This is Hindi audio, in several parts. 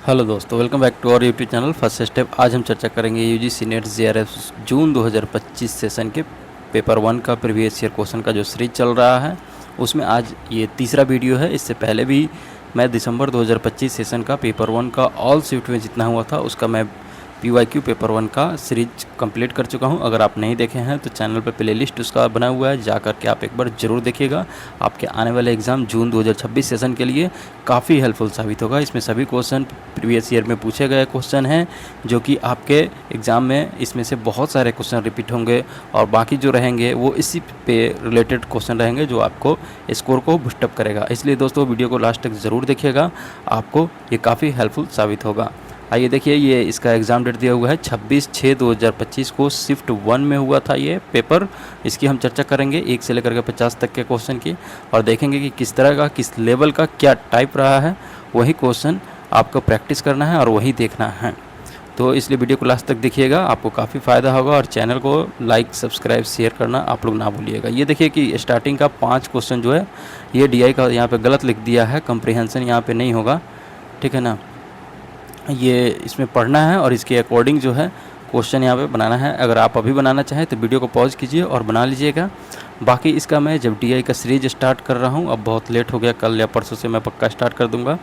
हेलो दोस्तों, welcome back to our YouTube channel first step. आज हम चर्चा करेंगे UGC NET JRF June 2025 session के पेपर 1 का प्रीवियस ईयर क्वेश्चन का जो सीरीज चल रहा है उसमें आज ये तीसरा वीडियो है। इससे पहले भी मैं दिसंबर 2025 सेशन का पेपर 1 का ऑल शिफ्ट में जितना हुआ था उसका मैं पीवाईक्यू पेपर 1 का सीरीज कंप्लीट कर चुका हूं। अगर आप नहीं देखे हैं तो चैनल पर प्लेलिस्ट उसका बना हुआ है, जा करके आप एक बार ज़रूर देखिएगा। आपके आने वाले एग्ज़ाम जून 2026 सेशन के लिए काफ़ी हेल्पफुल साबित होगा। इसमें सभी क्वेश्चन प्रीवियस ईयर में पूछे गए क्वेश्चन हैं जो कि आपके एग्ज़ाम में इसमें से बहुत सारे क्वेश्चन रिपीट होंगे और बाकी जो रहेंगे वो इसी पे रिलेटेड क्वेश्चन रहेंगे जो आपको स्कोर को बूस्टअप करेगा। इसलिए दोस्तों वीडियो को लास्ट तक ज़रूर देखिएगा, आपको ये काफ़ी हेल्पफुल साबित होगा। आइए देखिए, ये इसका एग्ज़ाम डेट दिया हुआ है 26/6/2025 को शिफ्ट 1 में हुआ था ये पेपर। इसकी हम चर्चा करेंगे 1 से लेकर के 50 तक के क्वेश्चन की और देखेंगे कि किस तरह का, किस लेवल का क्या टाइप रहा है। वही क्वेश्चन आपको प्रैक्टिस करना है और वही देखना है। तो इसलिए वीडियो को लास्ट तक देखिएगा, आपको काफ़ी फ़ायदा होगा। और चैनल को लाइक, सब्सक्राइब, शेयर करना आप लोग ना भूलिएगा। ये देखिए कि स्टार्टिंग का 5 क्वेश्चन जो है ये DI का यहाँ पे गलत लिख दिया है, कंप्रीहेंशन यहाँ पे नहीं होगा, ठीक है ना। ये इसमें पढ़ना है और इसके अकॉर्डिंग जो है क्वेश्चन यहाँ पे बनाना है। अगर आप अभी बनाना चाहें तो वीडियो को पॉज कीजिए और बना लीजिएगा। बाकी इसका मैं जब DI का सीरीज स्टार्ट कर रहा हूँ, अब बहुत लेट हो गया, कल या परसों से मैं पक्का स्टार्ट कर दूँगा,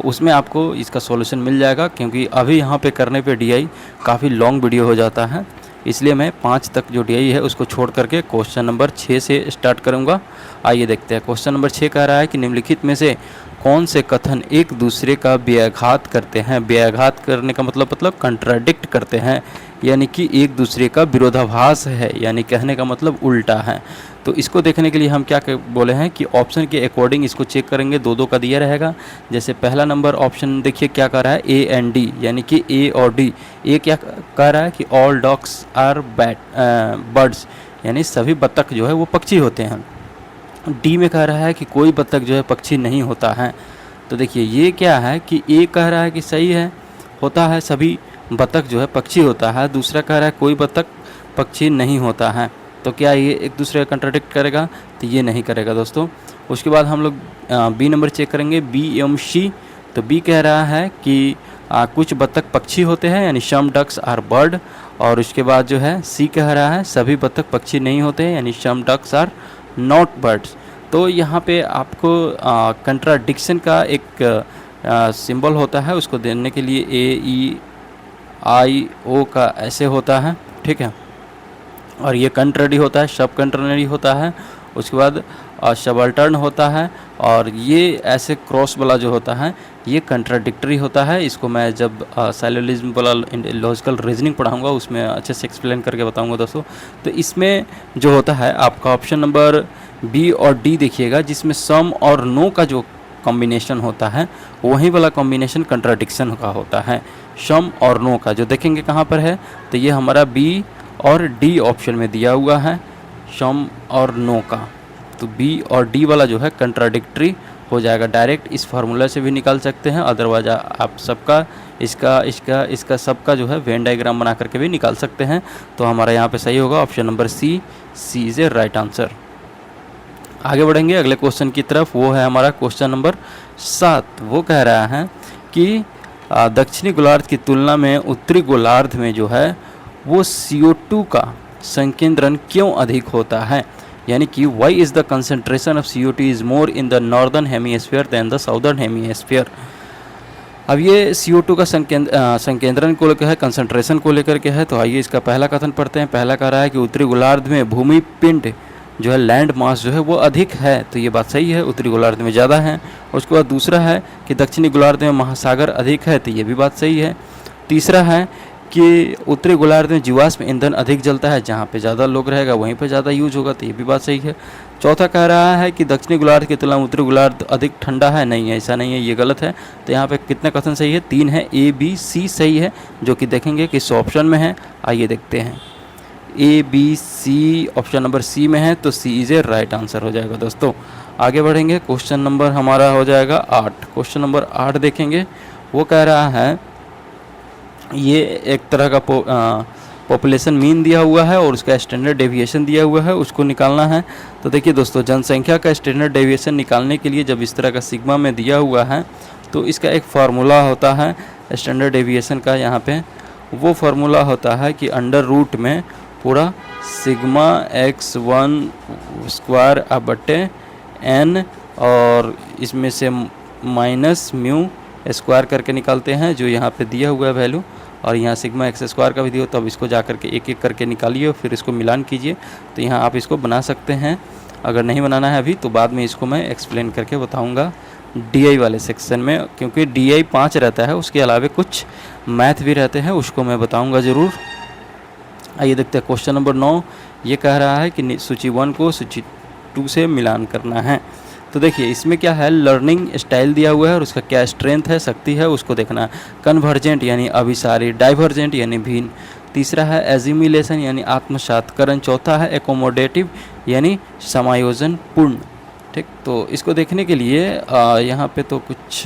उसमें आपको इसका सॉल्यूशन मिल जाएगा। क्योंकि अभी यहाँ पे करने पे DI काफ़ी लॉन्ग वीडियो हो जाता है, इसलिए मैं 5 तक जो DI है उसको छोड़ करके क्वेश्चन नंबर 6 से स्टार्ट करूँगा। आइए देखते हैं। क्वेश्चन नंबर 6 कह रहा है कि निम्नलिखित में से कौन से कथन एक दूसरे का व्याघात करते हैं। व्याघात करने का मतलब कंट्राडिक्ट करते हैं, यानी कि एक दूसरे का विरोधाभास है, यानी कहने का मतलब उल्टा है। तो इसको देखने के लिए हम क्या बोले हैं कि ऑप्शन के अकॉर्डिंग इसको चेक करेंगे। दो का दिया रहेगा। जैसे पहला नंबर ऑप्शन देखिए क्या कह रहा है, A एंड D, यानी कि A और D। ए क्या कह रहा है कि ऑल डॉग्स आर बर्ड्स, यानी सभी बत्तख जो है वो पक्षी होते हैं। D में कह रहा है कि कोई बत्तख जो है पक्षी नहीं होता है। तो देखिए ये क्या है कि A कह रहा है कि सही है, होता है, सभी बत्तख जो है पक्षी होता है। दूसरा कह रहा है कोई बत्तख पक्षी नहीं होता है। तो क्या ये एक दूसरे का कंट्राडिक्ट करेगा? तो ये नहीं करेगा दोस्तों। उसके बाद हम लोग B नंबर चेक करेंगे, B एवं C। तो B कह रहा है कि कुछ बत्तख पक्षी होते हैं, यानी सम डक्स आर बर्ड। और उसके बाद जो है C कह रहा है सभी बत्तख पक्षी नहीं होते हैं, यानी सम डक्स आर नॉट बर्ड्स। तो यहाँ पे आपको कंट्राडिक्शन का एक सिंबल होता है, उसको देने के लिए AEIO का ऐसे होता है, ठीक है। और ये कंट्ररी होता है, सब कंट्ररी होता है। उसके बाद सबल्टर्न होता है और ये ऐसे क्रॉस वाला जो होता है ये कंट्राडिक्टरी होता है। इसको मैं जब साइलोजिज्म वाला लॉजिकल रीजनिंग पढ़ाऊंगा उसमें अच्छे से एक्सप्लेन करके बताऊंगा दोस्तों। तो इसमें जो होता है आपका ऑप्शन नंबर B और D देखिएगा, जिसमें सम और नो का जो कॉम्बिनेशन होता है वही वाला कॉम्बिनेशन कंट्राडिक्शन का होता है। सम और नो का जो देखेंगे कहाँ पर है, तो ये हमारा B और D ऑप्शन में दिया हुआ है, सम और नो का। तो B और D वाला जो है कंट्राडिक्टरी हो जाएगा। डायरेक्ट इस फार्मूला से भी निकाल सकते हैं, अदरवाइज आप सबका इसका सबका जो है वेन डायग्राम बना करके भी निकाल सकते हैं। तो हमारा यहाँ पे सही होगा option number C is a right answer. आगे बढ़ेंगे अगले क्वेश्चन की तरफ, वो है हमारा क्वेश्चन नंबर 7। वो कह रहा है कि दक्षिणी गोलार्ध की तुलना में उत्तरी गोलार्ध में जो है वो CO2 का संकेंद्रण क्यों अधिक होता है, यानी कि why is the concentration of CO2 is more in the northern hemisphere than the southern hemisphere. अब ये CO2 का संकेंद्रण को लेकर है, कंसंट्रेशन को लेकर के है। तो आइए इसका पहला कथन पढ़ते हैं। पहला कह रहा है कि उत्तरी गोलार्ध में भूमि पिंड जो है, लैंड मास जो है वो अधिक है। तो ये बात सही है, उत्तरी गोलार्ध में ज़्यादा है। उसके बाद दूसरा है कि दक्षिणी गोलार्ध में महासागर अधिक है। तो ये भी बात सही है। तीसरा है कि उत्तरी गोलार्ध में जीवाश्म ईंधन अधिक जलता है, जहाँ पे ज़्यादा लोग रहेगा वहीं पे ज़्यादा यूज होगा। तो ये भी बात सही है। चौथा कह रहा है कि दक्षिणी गोलार्ध की तुलना में उत्तरी गोलार्ध अधिक ठंडा है। नहीं, ऐसा नहीं है, ये गलत है। तो यहाँ पे कितने कथन सही है? 3 है। A B C सही है, जो कि देखेंगे किस ऑप्शन में है। आइए देखते हैं। A B C option number C में है, तो C is a right answer हो जाएगा दोस्तों। आगे बढ़ेंगे, क्वेश्चन नंबर हमारा हो जाएगा 8। क्वेश्चन नंबर 8 देखेंगे। वो कह रहा है, ये एक तरह का पॉपुलेशन मीन दिया हुआ है और उसका स्टैंडर्ड डेविएशन दिया हुआ है, उसको निकालना है। तो देखिए दोस्तों, जनसंख्या का स्टैंडर्ड डेविएशन निकालने के लिए जब इस तरह का सिग्मा में दिया हुआ है तो इसका एक फार्मूला होता है स्टैंडर्ड डेविएशन का यहाँ पे वो फार्मूला होता है कि अंडर रूट में पूरा सिग्मा x1² और इसमें से माइनस म्यू स्क्वायर करके निकालते हैं, जो यहाँ पे दिया हुआ है वैल्यू, और यहाँ सिग्मा x² का भी दिया, तो अब इसको जा करके एक एक करके निकालिए और फिर इसको मिलान कीजिए। तो यहाँ आप इसको बना सकते हैं। अगर नहीं बनाना है अभी तो बाद में इसको मैं एक्सप्लेन करके बताऊँगा DI वाले सेक्शन में, क्योंकि DI 5 रहता है, उसके अलावा कुछ मैथ भी रहते हैं, उसको मैं बताऊँगा ज़रूर। आइए देखते हैं क्वेश्चन नंबर 9। ये कह रहा है कि सूची 1 को सूची 2 से मिलान करना है। तो देखिए इसमें क्या है, लर्निंग स्टाइल दिया हुआ है और उसका क्या स्ट्रेंथ है, शक्ति है, उसको देखना है। कन्वर्जेंट यानी अभिसारी, डाइवर्जेंट यानी भिन्न, तीसरा है एजिमिलेशन यानी आत्मसातकरण, चौथा है एकोमोडेटिव यानी समायोजन पूर्ण। ठीक, तो इसको देखने के लिए यहाँ पे तो कुछ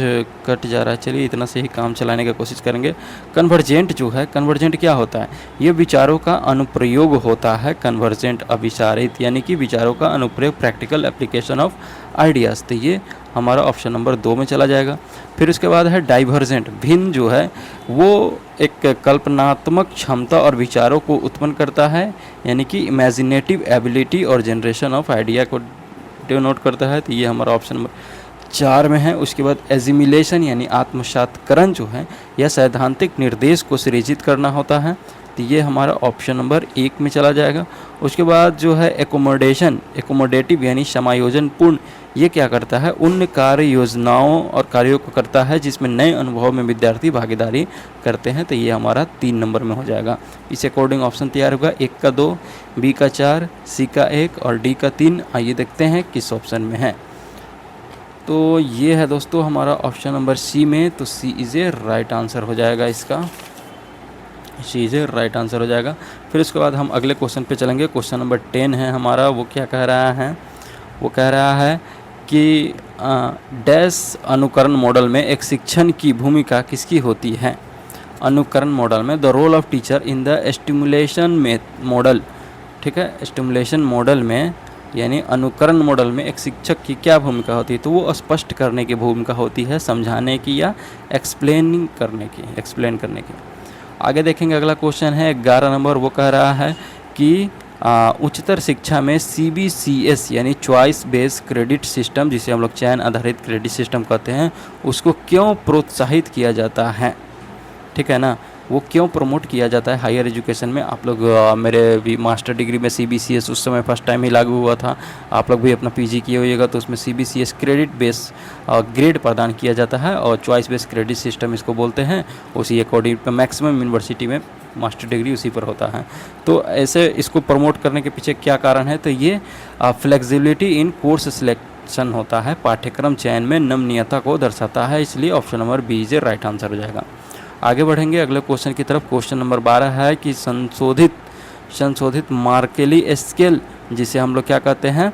कट जा रहा है, चलिए इतना से ही काम चलाने की कोशिश करेंगे। कन्वर्जेंट जो है, कन्वर्जेंट क्या होता है, ये विचारों का अनुप्रयोग होता है। कन्वर्जेंट अभिसारित यानी कि विचारों का अनुप्रयोग, प्रैक्टिकल एप्लीकेशन ऑफ आइडियाज़। तो ये हमारा ऑप्शन नंबर 2 में चला जाएगा। फिर उसके बाद है डाइवर्जेंट, भिन्न जो है वो एक कल्पनात्मक क्षमता और विचारों को उत्पन्न करता है, यानी कि इमेजिनेटिव एबिलिटी और जनरेशन ऑफ आइडिया को नोट करता है। तो ये हमारा ऑप्शन नंबर 4 में है। उसके बाद एजिमिलेशन यानी आत्मसातकरण जो है यह सैद्धांतिक निर्देश को सृजित करना होता है। तो ये हमारा ऑप्शन नंबर 1 में चला जाएगा। उसके बाद जो है एकोमोडेशन, एकोमोडेटिव यानी समायोजन पूर्ण, ये क्या करता है, उन कार्य योजनाओं और कार्यों को करता है जिसमें नए अनुभव में विद्यार्थी भागीदारी करते हैं। तो ये हमारा 3 नंबर में हो जाएगा। इस अकॉर्डिंग ऑप्शन तैयार होगा, 1 का 2, बी का 4, सी का 1 और डी का 3। आइए देखते हैं किस ऑप्शन में है। तो ये है दोस्तों हमारा ऑप्शन नंबर सी में। तो सी इज़ ए राइट आंसर हो जाएगा, इसका सी इज़ ए राइट आंसर हो जाएगा। फिर उसके बाद हम अगले क्वेश्चन पे चलेंगे। क्वेश्चन नंबर 10 है हमारा। वो क्या कह रहा है, वो कह रहा है कि डैश अनुकरण मॉडल में एक शिक्षण की भूमिका किसकी होती है। अनुकरण मॉडल में the role of teacher in the stimulation में मॉडल। ठीक है, स्टिमुलेशन मॉडल में यानी अनुकरण मॉडल में एक शिक्षक की क्या भूमिका होती है, तो वो स्पष्ट करने की भूमिका होती है, समझाने की या एक्सप्लेन करने की। आगे देखेंगे, अगला क्वेश्चन है 11 नंबर। वो कह रहा है कि उच्चतर शिक्षा में CBCS यानी चॉइस बेस्ड क्रेडिट सिस्टम, जिसे हम लोग चयन आधारित क्रेडिट सिस्टम कहते हैं, उसको क्यों प्रोत्साहित किया जाता है। ठीक है ना, वो क्यों प्रमोट किया जाता है हायर एजुकेशन में। आप लोग मेरे भी मास्टर डिग्री में CBCS उस समय फर्स्ट टाइम ही लागू हुआ था। आप लोग भी अपना PG किए होइएगा तो उसमें CBCS क्रेडिट बेस ग्रेड प्रदान किया जाता है और चॉइस बेस्ड क्रेडिट सिस्टम इसको बोलते हैं। उसी अकॉर्डिंग पर मैक्सिमम यूनिवर्सिटी में मास्टर डिग्री उसी पर होता है। तो ऐसे इसको प्रमोट करने के पीछे क्या कारण है, तो ये फ्लेक्सिबिलिटी इन कोर्स सिलेक्शन होता है, पाठ्यक्रम चयन में नमनीयता को दर्शाता है। इसलिए option number B is right answer हो जाएगा। आगे बढ़ेंगे अगले क्वेश्चन की तरफ। क्वेश्चन नंबर 12 है कि संशोधित मार्केली स्केल, जिसे हम लोग क्या कहते हैं,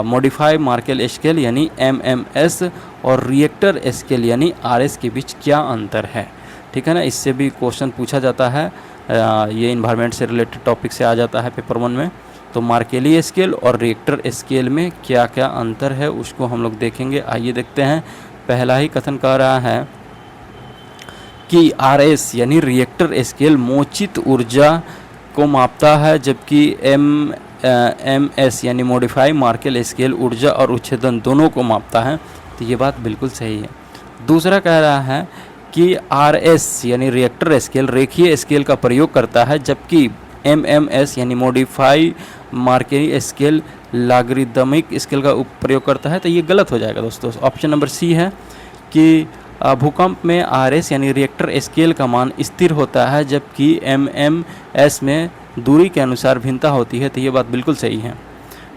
मॉडिफाई मार्केल स्केल यानी MMS और रिएक्टर स्केल यानी RS के बीच क्या अंतर है। ठीक है ना, इससे भी क्वेश्चन पूछा जाता है। ये इन्वायरमेंट से रिलेटेड टॉपिक से आ जाता है पेपर 1 में। तो मार्केली स्केल और रिएक्टर स्केल में क्या क्या अंतर है उसको हम लोग देखेंगे। आइए देखते हैं। पहला ही कथन कह रहा है कि RS यानी रिएक्टर स्केल मोचित ऊर्जा को मापता है, जबकि MS यानी मॉडिफाई मार्केल स्केल ऊर्जा और उच्छेदन दोनों को मापता है। तो ये बात बिल्कुल सही है। दूसरा कह रहा है कि RS यानी रिएक्टर स्केल रेखीय स्केल का प्रयोग करता है, जबकि MMS यानी modified Mercalli scale logarithmic scale का प्रयोग करता है। तो ये गलत हो जाएगा दोस्तों। ऑप्शन नंबर सी है कि भूकंप में RS यानी रिएक्टर स्केल का मान स्थिर होता है, जबकि MMS में दूरी के अनुसार भिन्नता होती है। तो ये बात बिल्कुल सही है।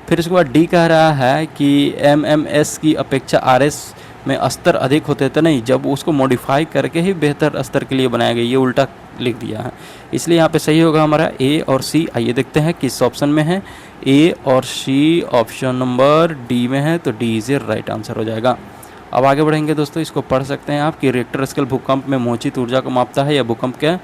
फिर उसके बाद डी कह रहा है कि MMS की अपेक्षा RS में स्तर अधिक होते तो नहीं, जब उसको मॉडिफाई करके ही बेहतर स्तर के लिए बनाया गया। ये उल्टा लिख दिया है, इसलिए यहाँ पे सही होगा हमारा A और C। आइए देखते हैं किस ऑप्शन में है। A और C ऑप्शन नंबर डी में है, तो D is a right answer हो जाएगा। अब आगे बढ़ेंगे दोस्तों, इसको पढ़ सकते हैं आप कि रिएक्टर स्केल भूकंप में मोचित ऊर्जा को मापता है या भूकंप के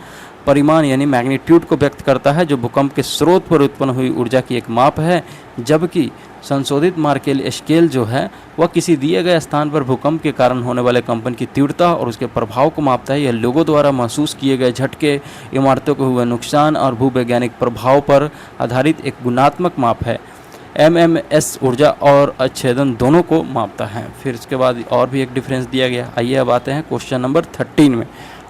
परिमाण यानी मैग्नीट्यूड को व्यक्त करता है, जो भूकंप के स्रोत पर उत्पन्न हुई ऊर्जा की एक माप है, जबकि संशोधित मार्केल स्केल जो है वह किसी दिए गए स्थान पर भूकंप के कारण होने वाले कंपन की तीव्रता और उसके प्रभाव को मापता है। यह लोगों द्वारा महसूस किए गए झटके, इमारतों को हुए नुकसान और भूवैज्ञानिक प्रभाव पर आधारित एक गुणात्मक माप है। MMS ऊर्जा और अच्छेदन दोनों को मापता है। फिर इसके बाद और भी एक डिफरेंस दिया गया। आइए अब आते हैं क्वेश्चन नंबर 13 में।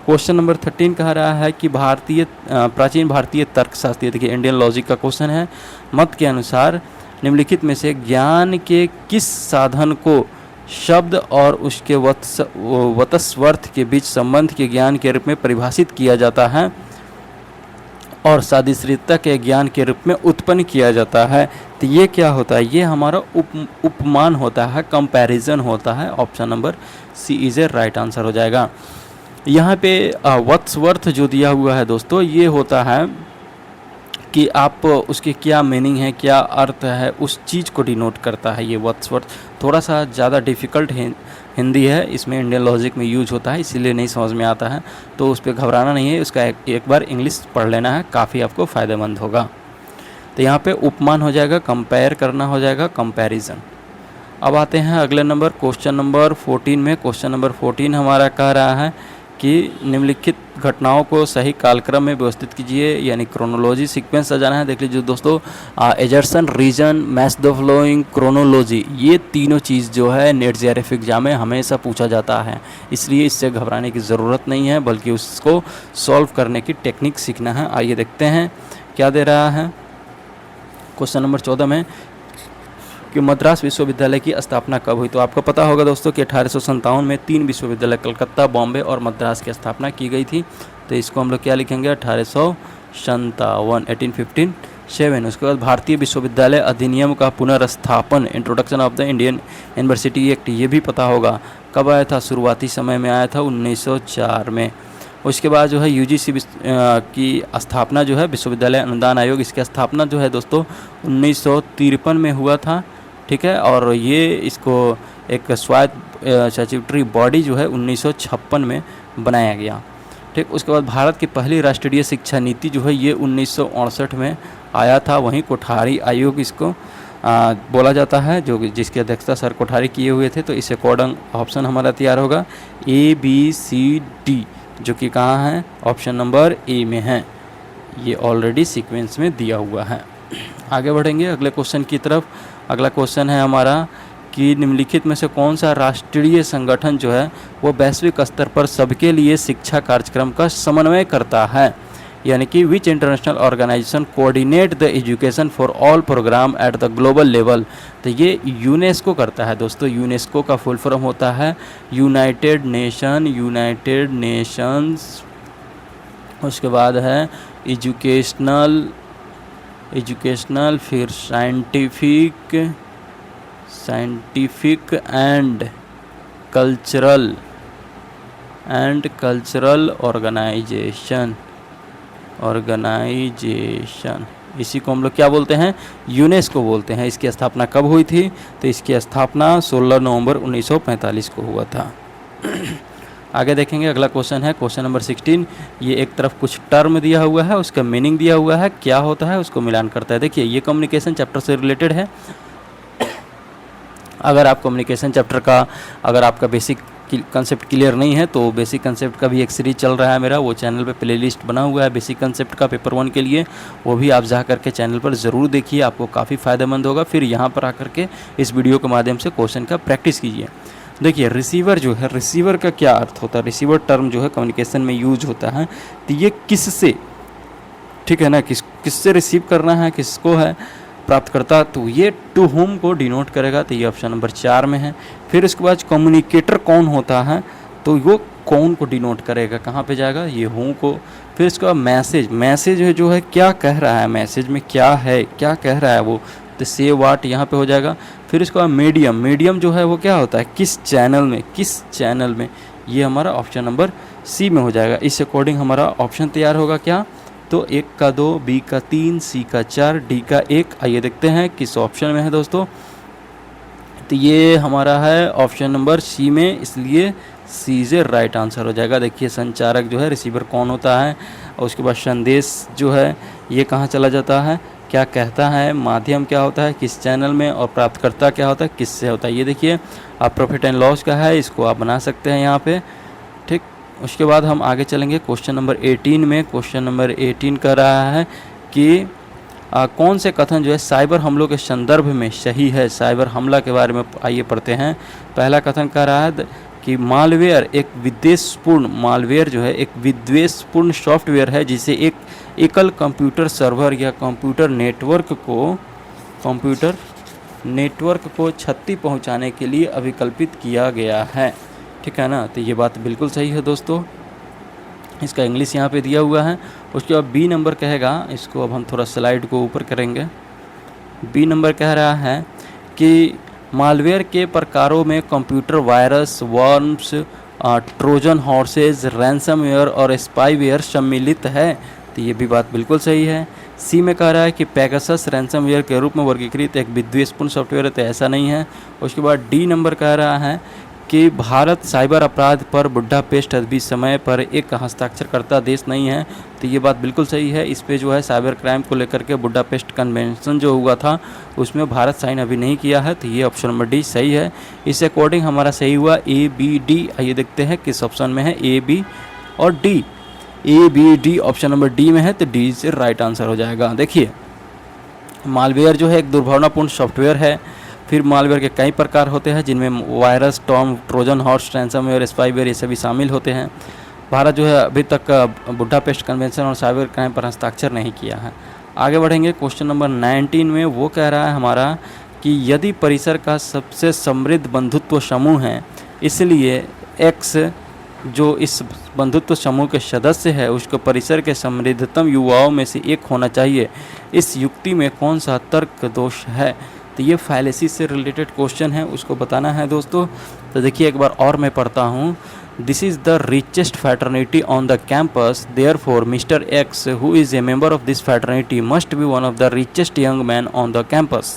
क्वेश्चन नंबर 13 कह रहा है कि प्राचीन भारतीय तर्कशास्त्री, देखिए इंडियन लॉजिक का क्वेश्चन है, मत के अनुसार निम्नलिखित में से ज्ञान के किस साधन को शब्द और उसके वतस्वर्थ के बीच संबंध के ज्ञान के रूप में परिभाषित किया जाता है और सादृश्यता के ज्ञान के रूप में उत्पन्न किया जाता है? तो ये क्या होता है? ये हमारा उपमान होता है, कंपैरिजन होता है। Option number C is a right answer हो जाएगा। यहाँ पे वत्सवर्थ जो दिया हुआ है दोस्तों, ये होता है कि आप उसके क्या मीनिंग है, क्या अर्थ है, उस चीज़ को डिनोट करता है। ये वत्सवर्थ थोड़ा सा ज़्यादा डिफ़िकल्ट हिंदी है, इसमें इंडियन लॉजिक में यूज होता है, इसीलिए नहीं समझ में आता है, तो उस पर घबराना नहीं है। उसका एक बार इंग्लिश पढ़ लेना है, काफ़ी आपको फ़ायदेमंद होगा। तो यहाँ पे उपमान हो जाएगा, कंपेयर करना हो जाएगा, कंपैरिजन। अब आते हैं अगले नंबर, क्वेश्चन नंबर 14 में। क्वेश्चन नंबर 14 हमारा कह रहा है कि निम्नलिखित घटनाओं को सही कालक्रम में व्यवस्थित कीजिए, यानी क्रोनोलॉजी सीक्वेंस सजाना है। देख लीजिए दोस्तों, assertion, reason, match the following, chronology, ये तीनों चीज़ जो है नेट जेआरएफ एग्जाम में हमेशा पूछा जाता है, इसलिए इससे घबराने की ज़रूरत नहीं है, बल्कि उसको सॉल्व करने की टेक्निक सीखना है। आइए देखते हैं क्या दे रहा है क्वेश्चन नंबर 14 में कि मद्रास विश्वविद्यालय की स्थापना कब हुई। तो आपको पता होगा दोस्तों कि 1857 में 3 विश्वविद्यालय कलकत्ता, बॉम्बे और मद्रास की स्थापना की गई थी। तो इसको हम लोग क्या लिखेंगे? 1857, 1857। उसके बाद भारतीय विश्वविद्यालय अधिनियम का पुनर्स्थापन, introduction of the Indian university act, ये भी पता होगा कब आया था? शुरुआती समय में आया था 1904 में। उसके बाद जो है यूजीसी की स्थापना जो है, विश्वविद्यालय अनुदान आयोग, इसकी स्थापना जो है दोस्तों 1953 में हुआ था, ठीक है। और ये इसको एक स्वायत्त स्टैट्यूटरी बॉडी जो है 1956 में बनाया गया, ठीक। उसके बाद भारत की पहली राष्ट्रीय शिक्षा नीति जो है ये 1968 में आया था। वहीं कोठारी आयोग इसको बोला जाता है, जो जिसकी अध्यक्षता सर कोठारी किए हुए थे। तो इस अकॉर्डिंग ऑप्शन हमारा तैयार होगा ABCD, जो कि कहाँ है? ऑप्शन नंबर ए में है। ये ऑलरेडी सीक्वेंस में दिया हुआ है। आगे बढ़ेंगे अगले क्वेश्चन की तरफ। अगला क्वेश्चन है हमारा कि निम्नलिखित में से कौन सा राष्ट्रीय संगठन जो है वो वैश्विक स्तर पर सबके लिए शिक्षा कार्यक्रम का समन्वय करता है, यानी कि which international organisation coordinate the education for all programme at the global level. तो ये यूनेस्को करता है दोस्तों। यूनेस्को का फुल फॉर्म होता है यूनाइटेड नेशंस। उसके बाद है एजुकेशनल, फिर साइंटिफिक एंड कल्चरल ऑर्गेनाइजेशन। इसी को हम लोग क्या बोलते हैं? यूनेस्को बोलते हैं। इसकी स्थापना कब हुई थी? तो इसकी स्थापना 16 नवंबर 1945 को हुआ था। आगे देखेंगे अगला क्वेश्चन है क्वेश्चन नंबर 16। ये एक तरफ कुछ टर्म दिया हुआ है, उसका मीनिंग दिया हुआ है, क्या होता है उसको मिलान करता है। देखिए ये कम्युनिकेशन चैप्टर से रिलेटेड है। अगर आप कम्युनिकेशन चैप्टर का अगर आपका बेसिक कंसेप्ट क्लियर नहीं है तो बेसिक कंसेप्ट का भी एक सीरीज चल रहा है मेरा, वो चैनल पे प्लेलिस्ट बना हुआ है बेसिक कंसेप्ट का पेपर 1 के लिए, वो भी आप जा करके चैनल पर ज़रूर देखिए, आपको काफ़ी फ़ायदेमंद होगा। फिर यहाँ पर आकर के इस वीडियो के माध्यम से क्वेश्चन का प्रैक्टिस कीजिए। देखिए रिसीवर जो है, रिसीवर का क्या अर्थ होता है? रिसीवर टर्म जो है कम्युनिकेशन में यूज होता है, तो ये किससे, ठीक है ना, किससे रिसीव करना है, किसको है प्राप्तकर्ता, तो ये टू होम को डिनोट करेगा। तो ये ऑप्शन नंबर 4 में है। फिर उसके बाद कम्युनिकेटर कौन होता है, तो वो कौन को डिनोट करेगा, कहाँ पे जाएगा? ये हूँ को। फिर इसके बाद मैसेज है जो है क्या कह रहा है, मैसेज में क्या है, क्या कह रहा है वो, तो से वाट यहाँ पे हो जाएगा। फिर इसके बाद मीडियम जो है वो क्या होता है, किस चैनल में, ये हमारा ऑप्शन नंबर सी में हो जाएगा। इस अकॉर्डिंग हमारा ऑप्शन तैयार होगा क्या? तो 1 का 2, बी का 3, सी का 4, डी का 1। आइए देखते हैं किस ऑप्शन में है दोस्तों। तो ये हमारा है ऑप्शन नंबर सी में, इसलिए सी से राइट आंसर हो जाएगा। देखिए संचारक जो है, रिसीवर कौन होता है, और उसके बाद संदेश जो है ये कहाँ चला जाता है, क्या कहता है, माध्यम क्या होता है, किस चैनल में, और प्राप्तकर्ता क्या होता है, किससे होता है। ये देखिए आप प्रॉफिट एंड लॉस का है, इसको आप बना सकते हैं यहाँ पे, ठीक। उसके बाद हम आगे चलेंगे क्वेश्चन नंबर 18 में। क्वेश्चन नंबर 18 कह रहा है कि कौन से कथन जो है साइबर हमलों के संदर्भ में सही है। साइबर हमला के बारे में आइए पढ़ते हैं। पहला कथन कह रहा है कि मालवेयर एक विद्वेषपूर्ण, मालवेयर जो है एक विद्वेषपूर्ण सॉफ्टवेयर है जिसे एक एकल कंप्यूटर सर्वर या कंप्यूटर नेटवर्क को क्षति पहुंचाने के लिए अभिकल्पित किया गया है, ठीक है ना। तो ये बात बिल्कुल सही है दोस्तों। इसका इंग्लिश यहाँ पे दिया हुआ है। उसके बाद बी नंबर कहेगा, इसको अब हम थोड़ा स्लाइड को ऊपर करेंगे। बी नंबर कह रहा है कि मालवेयर के प्रकारों में computer virus, worms, Trojan horse's, ransomware और स्पाईवेयर सम्मिलित है। तो ये भी बात बिल्कुल सही है। सी में कह रहा है कि पेगासस रैंसमवेयर के रूप में वर्गीकृत एक विद्वेषपूर्ण सॉफ्टवेयर है, तो ऐसा नहीं है। उसके बाद डी नंबर कह रहा है कि भारत साइबर अपराध पर बुडापेस्ट अभी समय पर एक हस्ताक्षरकर्ता देश नहीं है। तो ये बात बिल्कुल सही है। इस पे जो है साइबर क्राइम को लेकर के बुडापेस्ट कन्वेंशन जो हुआ था उसमें भारत साइन अभी नहीं किया है। तो ये ऑप्शन नंबर डी सही है। इस अकॉर्डिंग हमारा सही हुआ ए बी डी। आइए देखते हैं किस ऑप्शन में है, ए बी और D. A B D option number D में है, तो डी से राइट आंसर हो जाएगा। देखिए मालवेयर जो है एक दुर्भावनापूर्ण सॉफ्टवेयर है। फिर मालवेयर के कई प्रकार होते हैं जिनमें virus, Trojan horse, ransomware, spyware ये सभी शामिल होते हैं। भारत जो है अभी तक बुडापेस्ट कन्वेंशन और साइबर क्राइम पर हस्ताक्षर नहीं किया है। आगे बढ़ेंगे क्वेश्चन नंबर 19 में। वो कह रहा है हमारा कि यदि परिसर का सबसे समृद्ध बंधुत्व समूह है, इसलिए एक्स जो इस बंधुत्व समूह के सदस्य है उसको परिसर के समृद्धतम युवाओं में से एक होना चाहिए। इस युक्ति में कौन सा तर्क दोष है। तो ये फैलेसी से रिलेटेड क्वेश्चन है, उसको बताना है दोस्तों। तो देखिए एक बार और मैं पढ़ता हूँ। This is the richest fraternity on the campus, therefore mister x who is a member of this fraternity must be one of the richest young man on the campus.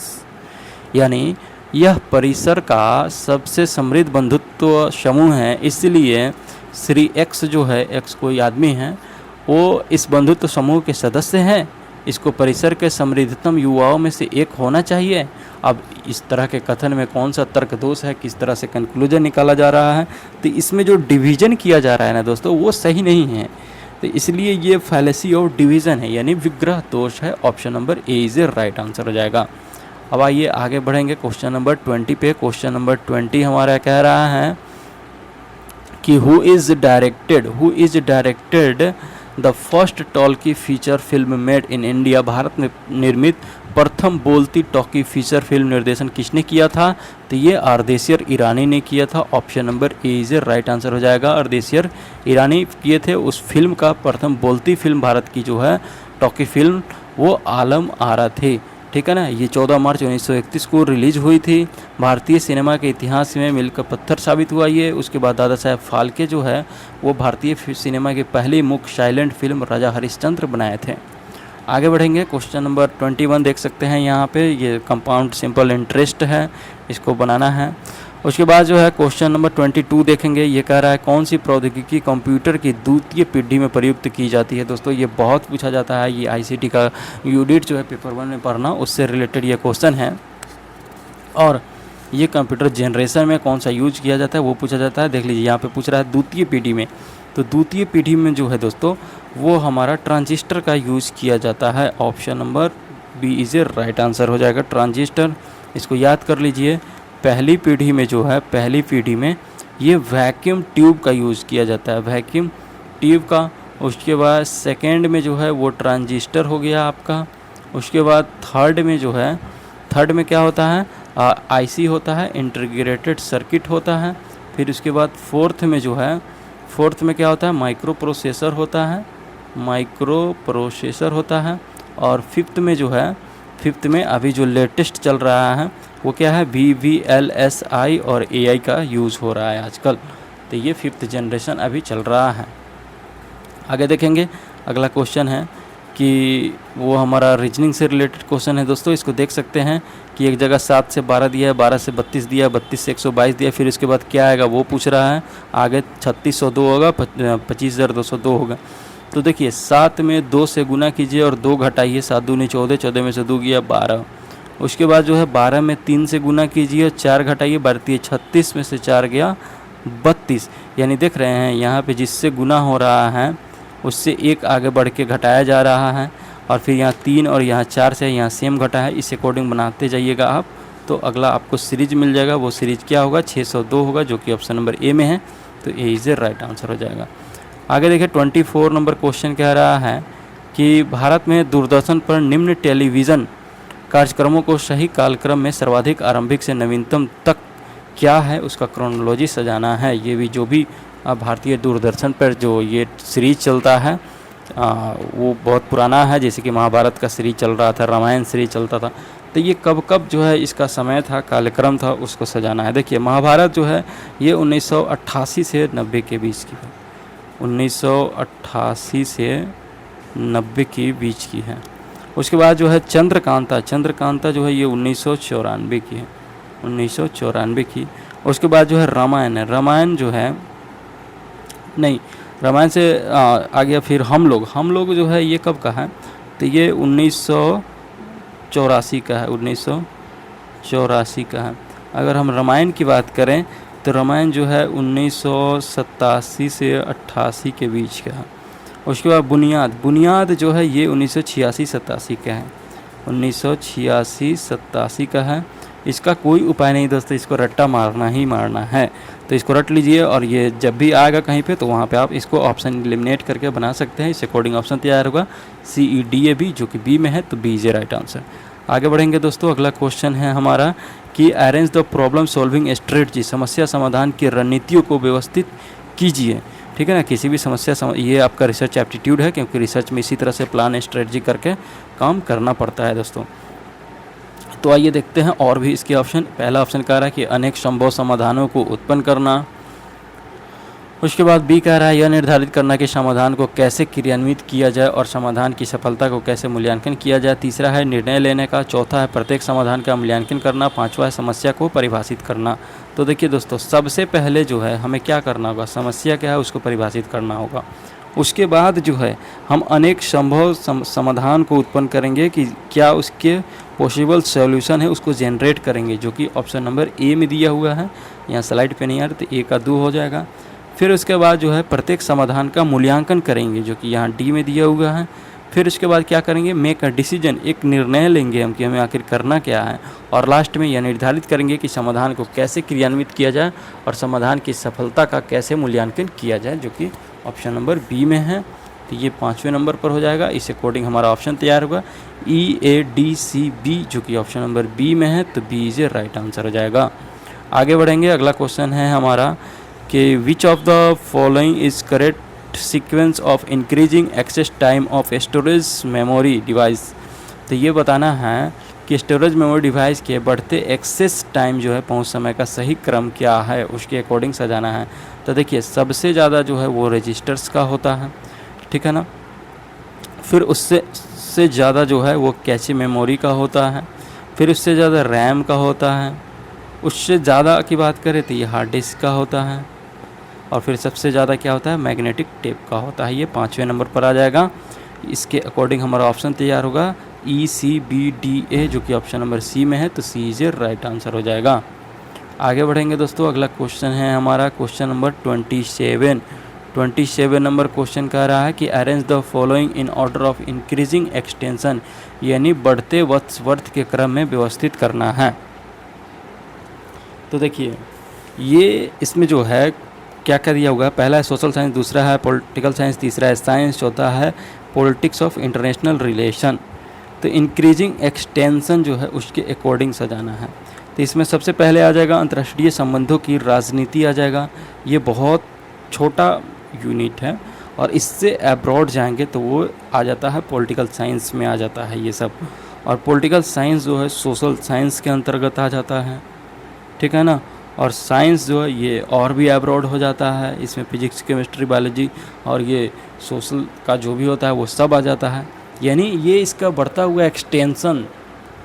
यानी यह परिसर का सबसे समृद्ध बंधुत्व समूह है, इसलिए श्री एक्स जो है, एक्स कोई आदमी है, वो इस बंधुत्व समूह के सदस्य हैं। इसको परिसर के समृद्धतम युवाओं में से एक होना चाहिए। अब इस तरह के कथन में कौन सा तर्क दोष है, किस तरह से कंक्लूजन निकाला जा रहा है। तो इसमें जो डिवीज़न किया जा रहा है ना दोस्तों, वो सही नहीं है। तो इसलिए ये फैलेसी ऑफ डिवीज़न है, यानी विग्रह दोष है। Option number A is a right answer हो जाएगा। अब आइए आगे बढ़ेंगे क्वेश्चन नंबर 20 पे। क्वेश्चन नंबर 20 हमारा कह रहा है कि who is directed the first talkie feature film made in India. Bharat में निर्मित प्रथम बोलती टॉकी फीचर फिल्म निर्देशन किसने किया था। तो ये अर्देशियर ईरानी ने किया था। Option number A is right answer हो जाएगा। अर्देशियर ईरानी किए थे। उस फिल्म का प्रथम बोलती फिल्म भारत की जो है टॉकी फिल्म वो आलम आरा थी, ठीक है ना। ये 14 मार्च 1931 को रिलीज हुई थी। भारतीय सिनेमा के इतिहास में मील का पत्थर साबित हुआ ये। उसके बाद दादा साहब फाल्के जो है वो भारतीय सिनेमा की पहली मुख्य साइलेंट फिल्म राजा हरिश्चंद्र बनाए थे। आगे बढ़ेंगे क्वेश्चन नंबर 21 देख सकते हैं यहाँ पे। ये कंपाउंड सिंपल इंटरेस्ट है, इसको बनाना है। उसके बाद जो है क्वेश्चन नंबर 22 देखेंगे। ये कह रहा है कौन सी प्रौद्योगिकी कंप्यूटर की द्वितीय पीढ़ी में प्रयुक्त की जाती है। दोस्तों ये बहुत पूछा जाता है। ये आईसीटी का यूनिट जो है पेपर 1 में पढ़ना, उससे रिलेटेड ये क्वेश्चन है। और ये कंप्यूटर जनरेशन में कौन सा यूज किया जाता है वो पूछा जाता है। देख लीजिए यहाँ पे पूछ रहा है द्वितीय पीढ़ी में। तो द्वितीय पीढ़ी में जो है दोस्तों वो हमारा ट्रांजिस्टर का यूज़ किया जाता है। Option number B is a right answer हो जाएगा, ट्रांजिस्टर। इसको याद कर लीजिए। पहली पीढ़ी में जो है, पहली पीढ़ी में ये वैक्यूम ट्यूब का यूज़ किया जाता है, वैक्यूम ट्यूब का। उसके बाद सेकेंड में जो है वो ट्रांजिस्टर हो गया आपका। उसके बाद थर्ड में जो है, थर्ड में क्या होता है, आईसी होता है, इंटीग्रेटेड सर्किट होता है। फिर उसके बाद फोर्थ में जो है, फोर्थ में क्या होता है, माइक्रो प्रोसेसर होता है, माइक्रो प्रोसेसर होता है। और फिफ्थ में जो है, फिफ्थ में अभी जो लेटेस्ट चल रहा है वो क्या है, VLSI और AI का यूज़ हो रहा है आजकल। तो ये फिफ्थ जनरेशन अभी चल रहा है। आगे देखेंगे अगला क्वेश्चन है कि वो हमारा रीजनिंग से रिलेटेड क्वेश्चन है दोस्तों। इसको देख सकते हैं कि एक जगह 7 से 12 दिया है, 12 से 32 दिया है, 32 से 122 दिया है। फिर उसके बाद क्या आएगा वो पूछ रहा है। आगे 3602 होगा, 25202 होगा। तो देखिए 7 में 2 से गुना कीजिए और 2 घटाइए, 7 दूनी 14, 14 में से 2 गया 12। उसके बाद जो है 12 में 3 से गुना कीजिए और 4 घटाइए, बढ़ती 36 में से 4 गया 32। यानी देख रहे हैं यहाँ पे जिससे गुना हो रहा है उससे एक आगे बढ़ के घटाया जा रहा है, और फिर यहाँ 3 और यहाँ 4 से यहाँ सेम घटा है, इस अकॉर्डिंग बनाते जाइएगा आप। तो अगला आपको सीरीज मिल जाएगा, वो सीरीज क्या होगा 602 होगा, जो कि ऑप्शन नंबर ए में है। तो A is a right answer हो जाएगा। आगे देखिए 24 नंबर क्वेश्चन कह रहा है कि भारत में दूरदर्शन पर निम्न टेलीविज़न कार्यक्रमों को सही कालक्रम में सर्वाधिक आरंभिक से नवीनतम तक क्या है उसका क्रोनोलॉजी सजाना है। ये भी जो भी भारतीय दूरदर्शन पर जो ये सीरीज चलता है वो बहुत पुराना है, जैसे कि महाभारत का सीरीज चल रहा था, रामायण सीरीज चलता था, तो ये कब कब जो है इसका समय था, कालक्रम था, उसको सजाना है। देखिए महाभारत जो है ये 1988 से 90 के बीच की है, 1988 से 90 के बीच की है। उसके बाद जो है चंद्रकांता जो है ये 1994 की है, 1994 की। उसके बाद जो है रामायण जो है नहीं, रामायण से आ गया फिर हम लोग जो है ये कब का है, तो ये 1984 का है, 1984 का है। अगर हम रामायण की बात करें तो रामायण जो है 1987 से 88 के बीच का है। उसके बाद बुनियाद जो है ये 1986-87 का है, 1986-87 का है। इसका कोई उपाय नहीं दोस्तों, इसको रट्टा मारना ही मारना है, तो इसको रट लीजिए और ये जब भी आएगा कहीं पे तो वहाँ पे आप इसको ऑप्शन एलिमिनेट करके बना सकते हैं। इस अकॉर्डिंग ऑप्शन तैयार होगा CEDAB, जो कि बी में है, तो B is a right answer. आगे बढ़ेंगे दोस्तों, अगला क्वेश्चन है हमारा कि arrange the problem solving strategy, समस्या समाधान की रणनीतियों को व्यवस्थित कीजिए। ठीक है ना, किसी भी समस्या ये आपका रिसर्च एप्टीट्यूड है, क्योंकि रिसर्च में इसी तरह से प्लान स्ट्रेटजी करके काम करना पड़ता है दोस्तों। तो आइए देखते हैं और भी इसके ऑप्शन। पहला ऑप्शन कह रहा है कि अनेक संभव समाधानों को उत्पन्न करना। उसके बाद बी कह रहा है यह निर्धारित करना कि समाधान को कैसे क्रियान्वित किया जाए और समाधान की सफलता को कैसे मूल्यांकन किया जाए। तीसरा है निर्णय लेने का। चौथा है प्रत्येक समाधान का मूल्यांकन करना। पांचवा है समस्या को परिभाषित करना। तो देखिए दोस्तों, सबसे पहले जो है हमें क्या करना होगा, समस्या क्या है उसको परिभाषित करना होगा। उसके बाद जो है हम अनेक संभव समाधान को उत्पन्न करेंगे कि क्या उसके पॉसिबल सॉल्यूशन है उसको जनरेट करेंगे, जो कि ऑप्शन नंबर ए में दिया हुआ है। यहाँ स्लाइड पे नहीं आ रहा, तो ए का 2 हो जाएगा। फिर उसके बाद जो है प्रत्येक समाधान का मूल्यांकन करेंगे, जो कि यहाँ डी में दिया हुआ है। फिर उसके बाद क्या करेंगे, मेक अ डिसीजन, एक निर्णय लेंगे हम कि हमें आखिर करना क्या है। और लास्ट में यह निर्धारित करेंगे कि समाधान को कैसे क्रियान्वित किया जाए और समाधान की सफलता का कैसे मूल्यांकन किया जाए, जो कि ऑप्शन नंबर बी में है। तो ये 5वें नंबर पर हो जाएगा। इस अकॉर्डिंग हमारा ऑप्शन तैयार होगा EADCB, जो कि ऑप्शन नंबर बी में है, तो B is a right answer हो जाएगा। आगे बढ़ेंगे, अगला क्वेश्चन है हमारा कि which of the following is correct sequence of increasing access time of storage memory device. तो ये बताना है कि स्टोरेज मेमोरी डिवाइस के बढ़ते एक्सेस टाइम जो है पहुंच समय का सही क्रम क्या है, उसके अकॉर्डिंग सजाना है। तो देखिए सबसे ज़्यादा जो है वो रजिस्टर्स का होता है, ठीक है ना। फिर उससे ज़्यादा जो है वो कैचे मेमोरी का होता है। फिर उससे ज़्यादा रैम का होता है। उससे ज़्यादा की बात करें तो ये हार्ड डिस्क का होता है। और फिर सबसे ज़्यादा क्या होता है, मैग्नेटिक टेप का होता है। ये 5वें नंबर पर आ जाएगा। इसके अकॉर्डिंग हमारा ऑप्शन तैयार होगा ECBDA, जो कि ऑप्शन नंबर सी में है, तो सी इज ए राइट आंसर हो जाएगा। आगे बढ़ेंगे दोस्तों, अगला क्वेश्चन है हमारा क्वेश्चन नंबर 27 नंबर क्वेश्चन कह रहा है कि arrange the following in order of increasing extension, यानी बढ़ते वर्थ के क्रम में व्यवस्थित करना है। तो देखिए ये इसमें जो है क्या क्या दिया होगा, पहला है सोशल साइंस, दूसरा है पॉलिटिकल साइंस, तीसरा है साइंस, चौथा है पॉलिटिक्स ऑफ इंटरनेशनल रिलेशन। तो इंक्रीजिंग एक्सटेंशन जो है उसके अकॉर्डिंग सजाना है। तो इसमें सबसे पहले आ जाएगा अंतर्राष्ट्रीय संबंधों की राजनीति आ जाएगा। ये बहुत छोटा यूनिट है और इससे अब्रॉड जाएंगे तो वो आ जाता है पॉलिटिकल साइंस में आ जाता है ये सब। और पॉलिटिकल साइंस जो है सोशल साइंस के अंतर्गत आ जाता है, ठीक है ना। और साइंस जो है ये और भी अब्रॉड हो जाता है, इसमें फिजिक्स, केमिस्ट्री, बायोलॉजी और ये सोशल का जो भी होता है वो सब आ जाता है। यानी ये इसका बढ़ता हुआ एक्सटेंशन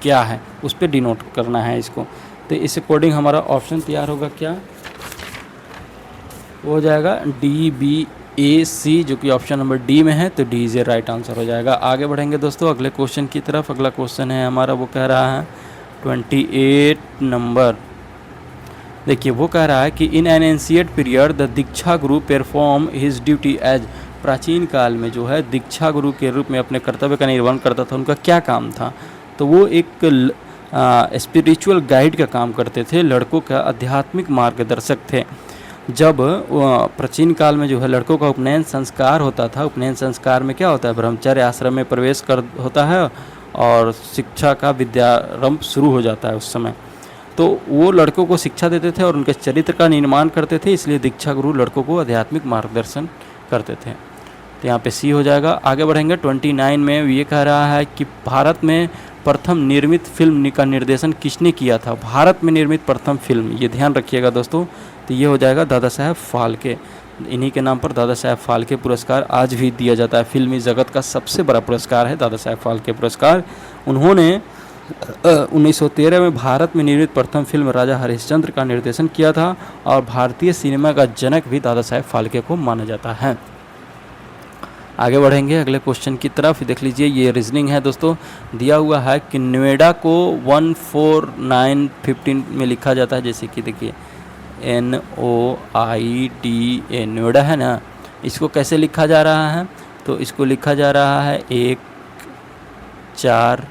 क्या है उस पर डिनोट करना है इसको। तो इस अकॉर्डिंग हमारा ऑप्शन तैयार होगा क्या, वो हो जाएगा ए सी, जो कि ऑप्शन नंबर डी में है, तो D is a right answer हो जाएगा। आगे बढ़ेंगे दोस्तों अगले क्वेश्चन की तरफ। अगला क्वेश्चन है हमारा, वो कह रहा है 28 नंबर। देखिए वो कह रहा है कि in an ancient period the diksha guru perform his duty as, प्राचीन काल में जो है दीक्षा गुरु के रूप में अपने कर्तव्य का निर्वहन करता था, उनका क्या काम था? तो वो एक स्पिरिचुअल गाइड का काम करते थे, लड़कों का आध्यात्मिक मार्गदर्शक थे। जब प्राचीन काल में जो है लड़कों का उपनयन संस्कार होता था, उपनयन संस्कार में क्या होता है, ब्रह्मचर्य आश्रम में प्रवेश कर होता है और शिक्षा का विद्यारंभ शुरू हो जाता है उस समय। तो वो लड़कों को शिक्षा देते थे और उनके चरित्र का निर्माण करते थे, इसलिए दीक्षा गुरु लड़कों को आध्यात्मिक मार्गदर्शन करते थे। तो यहाँ पे सी हो जाएगा। आगे बढ़ेंगे 29 में ये कह रहा है कि भारत में प्रथम निर्मित फिल्म का निर्देशन किसने किया था? भारत में निर्मित प्रथम फिल्म, ये ध्यान रखिएगा दोस्तों, तो ये हो जाएगा दादा साहब फाल्के। इन्हीं के नाम पर दादा साहब फाल्के पुरस्कार आज भी दिया जाता है। फिल्मी जगत का सबसे बड़ा पुरस्कार है दादा साहब फाल्के पुरस्कार। उन्होंने 1913 में भारत में निर्मित प्रथम फिल्म राजा हरिश्चंद्र का निर्देशन किया था और भारतीय सिनेमा का जनक भी दादा साहब फाल्के को माना जाता है। आगे बढ़ेंगे अगले क्वेश्चन की तरफ। देख लीजिए ये रीजनिंग है दोस्तों। दिया हुआ है कि नोएडा को 14915 में लिखा जाता है, जैसे कि देखिए NOIDA नोएडा है ना, इसको कैसे लिखा जा रहा है? तो इसको लिखा जा रहा है 1 4,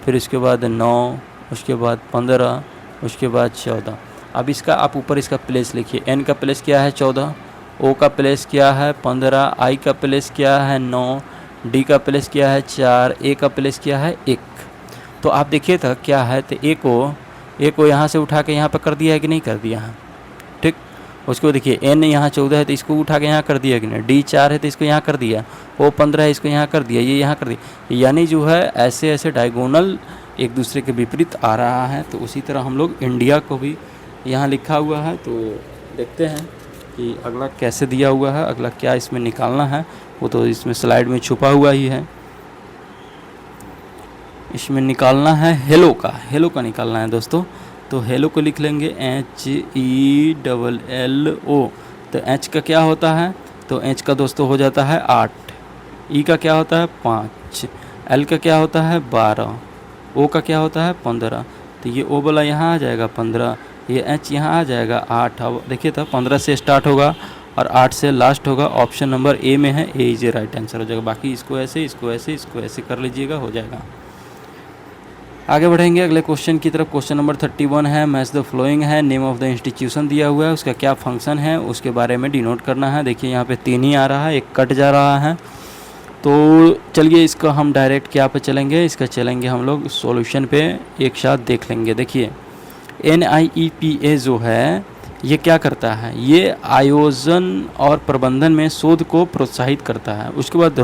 फिर उसके बाद 9, उसके बाद 15, उसके बाद 14। अब इसका आप ऊपर इसका प्लेस लिखिए। N का प्लेस क्या है 14, O का प्लेस क्या है 15, I का प्लेस क्या है 9, D का प्लेस क्या है 4, A का प्लेस क्या है 1। तो आप देखिए था क्या है, तो A को यहाँ से उठा के यहाँ पर कर दिया है कि नहीं कर दिया है, ठीक। उसको देखिए N यहाँ 14 है तो इसको उठा के यहाँ कर दिया कि नहीं, D 4 है तो इसको यहाँ कर दिया, O 15 है इसको यहाँ कर दिया, ये यहाँ कर दिया, यानी जो है ऐसे ऐसे डायगोनल एक दूसरे के विपरीत आ रहा है। तो उसी तरह हम लोग इंडिया को भी यहाँ लिखा हुआ है। तो देखते हैं कि अगला कैसे दिया हुआ है, अगला क्या इसमें निकालना है, वो तो इसमें स्लाइड में छुपा हुआ ही है। इसमें निकालना है हेलो का निकालना है दोस्तों। तो हेलो को लिख लेंगे HELLO। तो H का क्या होता है, तो H का दोस्तों हो जाता है 8, E का क्या होता है 5, L का क्या होता है 12, O का क्या होता है 15। तो ये O वाला यहाँ आ जाएगा 15, ये H यहाँ आ जाएगा 8। अब देखिए तो 15 से स्टार्ट होगा और 8 से लास्ट होगा। ऑप्शन नंबर ए में है, ए इज ए राइट आंसर हो जाएगा। बाकी इसको ऐसे इसको ऐसे इसको ऐसे कर लीजिएगा, हो जाएगा। आगे बढ़ेंगे अगले क्वेश्चन की तरफ। क्वेश्चन नंबर 31 है, मैच द फ्लोइंग है, नेम ऑफ द इंस्टीट्यूशन दिया हुआ है, उसका क्या फंक्शन है उसके बारे में डिनोट करना है। देखिए यहाँ पे 3 ही आ रहा है, एक कट जा रहा है। तो चलिए इसका हम डायरेक्ट क्या पे चलेंगे, इसका चलेंगे हम लोग सॉल्यूशन पे एक साथ देख लेंगे। देखिए NIEPA जो है ये क्या करता है, ये आयोजन और प्रबंधन में शोध को प्रोत्साहित करता है। उसके बाद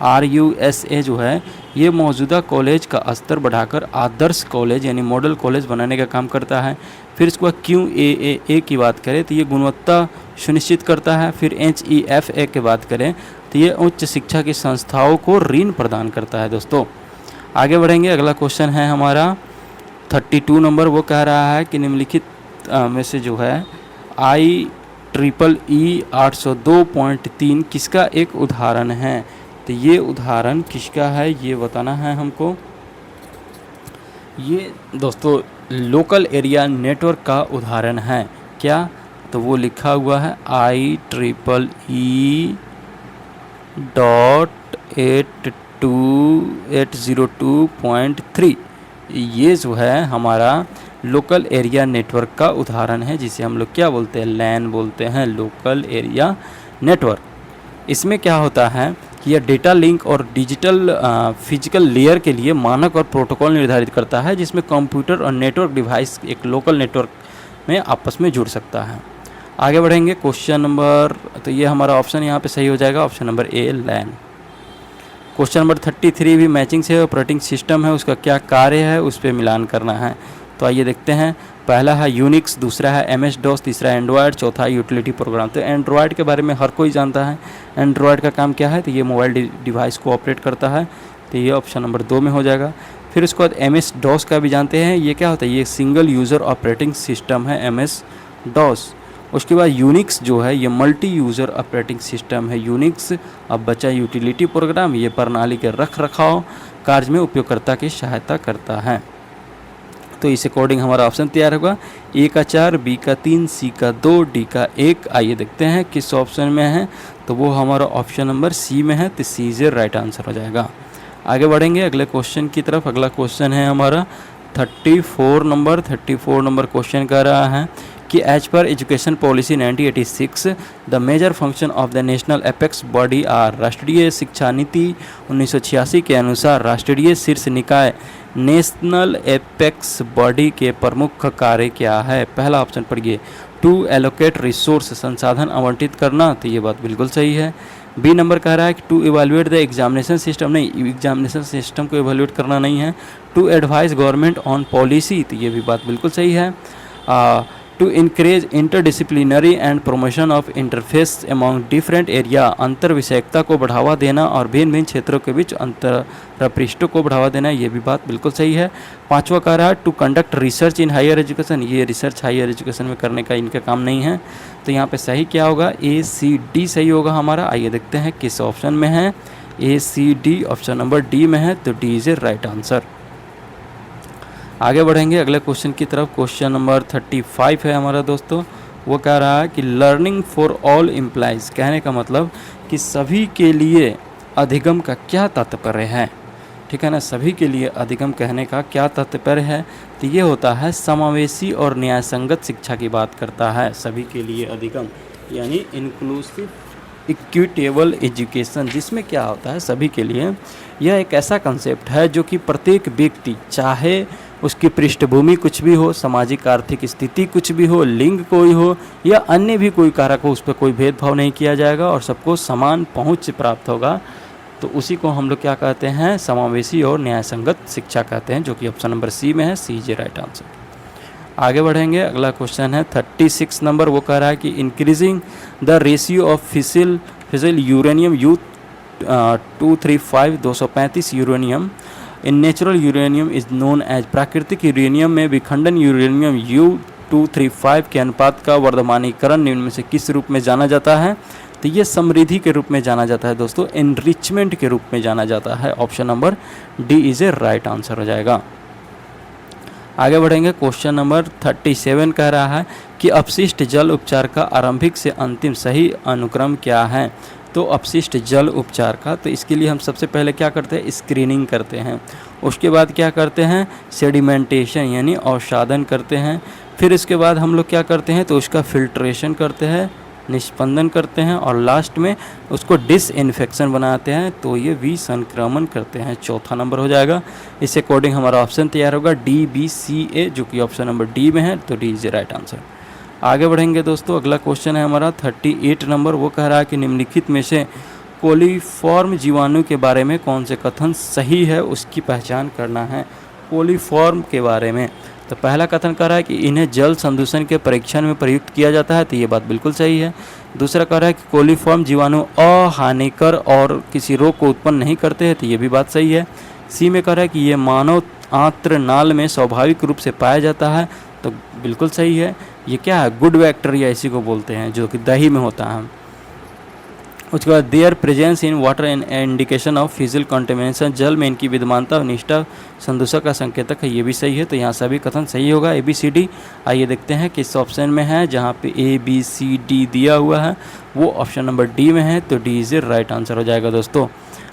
RUSA जो है ये मौजूदा कॉलेज का स्तर बढ़ाकर आदर्श कॉलेज यानी मॉडल कॉलेज बनाने का काम करता है। फिर इसके बाद QAA की बात करें तो ये गुणवत्ता सुनिश्चित करता है। फिर HEFA की बात करें तो ये उच्च शिक्षा की संस्थाओं को ऋण प्रदान करता है। दोस्तों आगे बढ़ेंगे, अगला क्वेश्चन है हमारा 32 नंबर। वो कह रहा है कि निम्नलिखित में से जो है IEEE 802.3 किसका एक उदाहरण है। तो ये उदाहरण किसका है ये बताना है हमको। ये दोस्तों लोकल एरिया नेटवर्क का उदाहरण है क्या, तो वो लिखा हुआ है IEEE.802.3। ये जो है हमारा लोकल एरिया नेटवर्क का उदाहरण है, जिसे हम लोग क्या बोलते हैं, लैन बोलते हैं, लोकल एरिया नेटवर्क। इसमें क्या होता है कि यह डेटा लिंक और डिजिटल फिजिकल लेयर के लिए मानक और प्रोटोकॉल निर्धारित करता है, जिसमें कंप्यूटर और नेटवर्क डिवाइस एक लोकल नेटवर्क में आपस में जुड़ सकता है। आगे बढ़ेंगे क्वेश्चन नंबर, तो ये हमारा ऑप्शन यहाँ पे सही हो जाएगा, option number A LAN. Question number 33 भी मैचिंग से ऑपरेटिंग सिस्टम है, उसका क्या कार्य है उस पर मिलान करना है। तो आइए देखते हैं। पहला है यूनिक्स, दूसरा है MS-DOS, तीसरा एंड्रॉयड, चौथा है यूटिलिटी प्रोग्राम। तो एंड्रॉयड के बारे में हर कोई जानता है। एंड्रॉयड का काम क्या है, तो ये मोबाइल डिवाइस को ऑपरेट करता है। तो ये ऑप्शन नंबर 2 में हो जाएगा। फिर उसके बाद MS-DOS का भी जानते हैं, ये क्या होता है, ये सिंगल यूज़र ऑपरेटिंग सिस्टम है MS-DOS। उसके बाद यूनिक्स जो है ये मल्टी यूज़र ऑपरेटिंग सिस्टम है। यूनिक्स अब बचा यूटिलिटी प्रोग्राम, ये प्रणाली के रख रखाव कार्य में उपयोगकर्ता की सहायता करता है। तो इस अकॉर्डिंग हमारा ऑप्शन तैयार होगा, ए का 4, बी का 3, सी का 2, डी का 1। आइए देखते हैं किस ऑप्शन में है, तो वो हमारा ऑप्शन नंबर सी में है, तो सी इज राइट आंसर हो जाएगा। आगे बढ़ेंगे अगले क्वेश्चन की तरफ। अगला क्वेश्चन है हमारा 34 नंबर क्वेश्चन कर रहा है कि as per education policy 1986 the major function of the national apex body are. राष्ट्रीय शिक्षा नीति 1986 के अनुसार राष्ट्रीय शीर्ष निकाय नेशनल एपेक्स बॉडी के प्रमुख कार्य क्या है? पहला ऑप्शन पढ़िए, टू एलोकेट रिसोर्स, संसाधन आवंटित करना, तो ये बात बिल्कुल सही है। बी नंबर कह रहा है कि to evaluate the examination system, नहीं, एग्जामिनेशन सिस्टम को इवेल्युएट करना नहीं है। To advise government on policy, तो ये भी बात बिल्कुल सही है। To encourage interdisciplinary and promotion of interface among different area, अंतर विषयकता को बढ़ावा देना और भिन्न भिन्न क्षेत्रों के बीच अंतर पृष्ठों को बढ़ावा देना, ये भी बात बिल्कुल सही है। पांचवा कह रहा है to conduct research in higher education, ये रिसर्च हायर एजुकेशन में करने का इनका काम नहीं है। तो यहाँ पे सही क्या होगा? ए सी डी सही होगा हमारा। आइए देखते हैं किस ऑप्शन में है। A C D option number D में है, तो D is a right answer. आगे बढ़ेंगे अगले क्वेश्चन की तरफ। क्वेश्चन नंबर 35 है हमारा दोस्तों। वो कह रहा है कि लर्निंग फॉर ऑल इम्प्लाइज, कहने का मतलब कि सभी के लिए अधिगम का क्या तात्पर्य है? ठीक है ना, सभी के लिए अधिगम कहने का क्या तात्पर्य है? तो ये होता है समावेशी और न्यायसंगत शिक्षा की बात करता है। सभी के लिए अधिगम यानी इंक्लूसिव इक्विटेबल एजुकेशन, जिसमें क्या होता है सभी के लिए, यह एक ऐसा कंसेप्ट है जो कि प्रत्येक व्यक्ति, चाहे उसकी पृष्ठभूमि कुछ भी हो, सामाजिक आर्थिक स्थिति कुछ भी हो, लिंग कोई हो या अन्य भी कोई कारक हो, उस पर कोई भेदभाव नहीं किया जाएगा और सबको समान पहुंच प्राप्त होगा। तो उसी को हम लोग क्या कहते हैं? समावेशी और न्यायसंगत शिक्षा कहते हैं, जो कि ऑप्शन नंबर सी में है। सी इज राइट आंसर। आगे बढ़ेंगे अगला क्वेश्चन है 36 नंबर। वो कह रहा है कि increasing the ratio of fissile uranium U 235 uranium in natural uranium is known as, प्राकृतिक यूरेनियम में विखंडन यूरेनियम U235 के अनुपात का वर्धमानीकरण निम्न में से किस रूप में जाना जाता है? तो ये समृद्धि के रूप में जाना जाता है दोस्तों, एनरिचमेंट के रूप में जाना जाता है। Option number D is a right answer हो जाएगा। आगे बढ़ेंगे क्वेश्चन नंबर 37 कह रहा है कि अपशिष्ट जल उपचार का आरंभिक से अंतिम सही अनुक्रम क्या है? तो अपशिष्ट जल उपचार का, तो इसके लिए हम सबसे पहले क्या करते हैं? स्क्रीनिंग करते हैं। उसके बाद क्या करते हैं? सेडिमेंटेशन यानी अवसादन करते हैं। फिर इसके बाद हम लोग क्या करते हैं? तो उसका फिल्ट्रेशन करते हैं, निष्पंदन करते हैं और लास्ट में उसको डिसइंफेक्शन बनाते हैं, तो ये विसंक्रमण करते हैं। चौथा नंबर हो जाएगा। इस अकॉर्डिंग हमारा ऑप्शन तैयार होगा डी बी सी ए, जो कि ऑप्शन नंबर डी में है, तो डी इज राइट आंसर। आगे बढ़ेंगे दोस्तों। अगला क्वेश्चन है हमारा 38 नंबर। वो कह रहा है कि निम्नलिखित में से कोलीफॉर्म जीवाणु के बारे में कौन से कथन सही है, उसकी पहचान करना है। कोलीफॉर्म के बारे में तो पहला कथन कह रहा है कि इन्हें जल संदूषण के परीक्षण में प्रयुक्त किया जाता है, तो ये बात बिल्कुल सही है। दूसरा कह रहा है कि कोलीफॉर्म जीवाणु अहानिकर और किसी रोग को उत्पन्न नहीं करते हैं, तो ये भी बात सही है। सी में कह रहा है कि ये मानव आंत्र नाल में स्वाभाविक रूप से पाया जाता है, तो बिल्कुल सही है। ये क्या है? गुड बैक्टीरिया इसी को बोलते हैं, जो कि दही में होता है। उसके बाद there presence in water and indication of physical contamination, जल में इनकी विद्यमानता और निष्ठा संदूषक का संकेतक है, ये भी सही है। तो यहाँ सभी कथन सही होगा, ए बी सी डी। आइए देखते हैं किस ऑप्शन में है। जहाँ पे ए बी सी डी दिया हुआ है वो ऑप्शन नंबर डी में है, तो डी इज राइट आंसर हो जाएगा दोस्तों।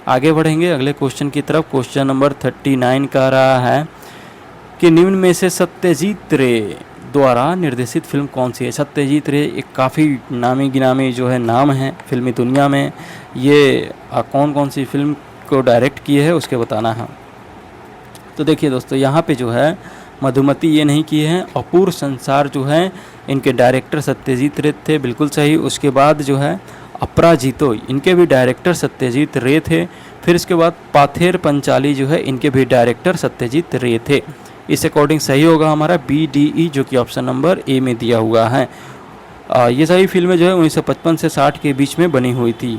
आगे बढ़ेंगे अगले क्वेश्चन की तरफ। क्वेश्चन नंबर 39 कह रहा है कि निम्न में से सत्यजीत रे द्वारा निर्देशित फिल्म कौन सी है? सत्यजीत रे एक काफ़ी नामी गिनामी जो है नाम है फिल्मी दुनिया में। ये कौन कौन सी फिल्म को डायरेक्ट किए है उसके बताना है। तो देखिए दोस्तों, यहाँ पे जो है मधुमती ये नहीं किए हैं, अपूर्व संसार जो है इनके डायरेक्टर सत्यजीत रे थे, बिल्कुल सही। उसके बाद जो है अपराजितो, इनके भी डायरेक्टर सत्यजीत रे थे। फिर इसके बाद पाथेर पंचाली जो है इनके भी डायरेक्टर सत्यजीत रे थे। इस अकॉर्डिंग सही होगा हमारा बी डी ई, जो कि ऑप्शन नंबर ए में दिया हुआ है। ये सभी फिल्में जो है 1955 से 60 के बीच में बनी हुई थी।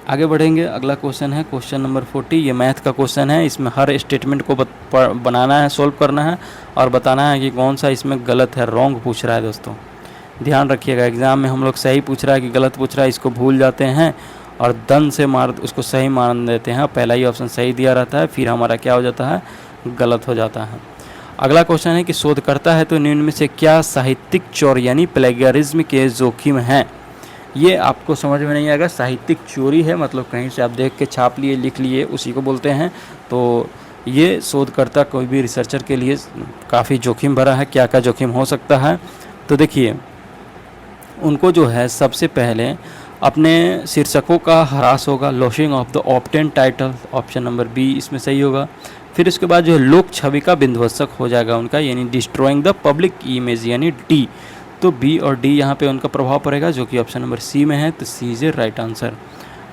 आगे बढ़ेंगे। अगला क्वेश्चन है क्वेश्चन नंबर 40। ये मैथ का क्वेश्चन है। इसमें हर स्टेटमेंट को बनाना है, सॉल्व करना है और बताना है कि कौन सा इसमें गलत है, रॉन्ग पूछ रहा है दोस्तों। ध्यान रखिएगा, एग्ज़ाम में हम लोग सही पूछ रहा है कि गलत पूछ रहा है, इसको भूल जाते हैं और दन से उसको सही मान देते हैं। पहला ही ऑप्शन सही दिया रहता है, फिर हमारा क्या हो जाता है, गलत हो जाता है। अगला क्वेश्चन है कि शोधकर्ता है तो निम्न में से क्या साहित्यिक चोरी यानी प्लेगरिज्म के जोखिम हैं। ये आपको समझ में नहीं आएगा। साहित्यिक चोरी है मतलब कहीं से आप देख के छाप लिए, लिख लिए, उसी को बोलते हैं। तो ये शोधकर्ता कोई भी रिसर्चर के लिए काफ़ी जोखिम भरा है। क्या क्या जोखिम हो सकता है, तो देखिए उनको जो है सबसे पहले अपने शीर्षकों का ह्रास होगा, losing of the obtain title, option number B इसमें सही होगा। फिर उसके बाद जो है लोक छवि का बिंध्वसक हो जाएगा उनका, यानी डिस्ट्रॉइंग द पब्लिक इमेज, यानी डी। तो बी और डी यहाँ पे उनका प्रभाव पड़ेगा, जो कि ऑप्शन नंबर सी में है। तो सी इज ए राइट आंसर।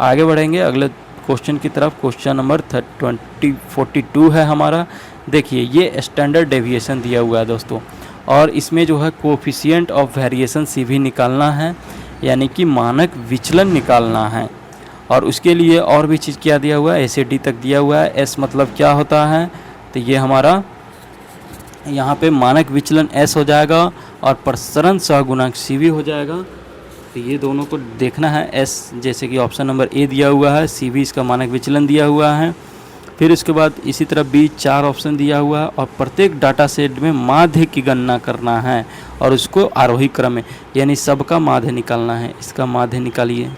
आगे बढ़ेंगे अगले क्वेश्चन की तरफ। क्वेश्चन नंबर 42 है हमारा। देखिए ये स्टैंडर्ड डेविएशन दिया हुआ है दोस्तों, और इसमें जो है कोफिशिएंट ऑफ वेरिएशन सी भी निकालना है, यानी कि मानक विचलन निकालना है। और उसके लिए और भी चीज़ क्या दिया हुआ है, ऐसे डी तक दिया हुआ है। एस मतलब क्या होता है, तो ये हमारा यहाँ पे मानक विचलन एस हो जाएगा और प्रसरण सहगुणांक सी भी हो जाएगा। तो ये दोनों को देखना है। एस जैसे कि ऑप्शन नंबर ए दिया हुआ है, सी भी इसका मानक विचलन दिया हुआ है। फिर उसके बाद इसी तरह बी 4 ऑप्शन दिया हुआ है और प्रत्येक डाटा सेट में माध्य की गणना करना है और उसको आरोही क्रम में, यानी सबका माध्य निकालना है। इसका माध्य निकालिए,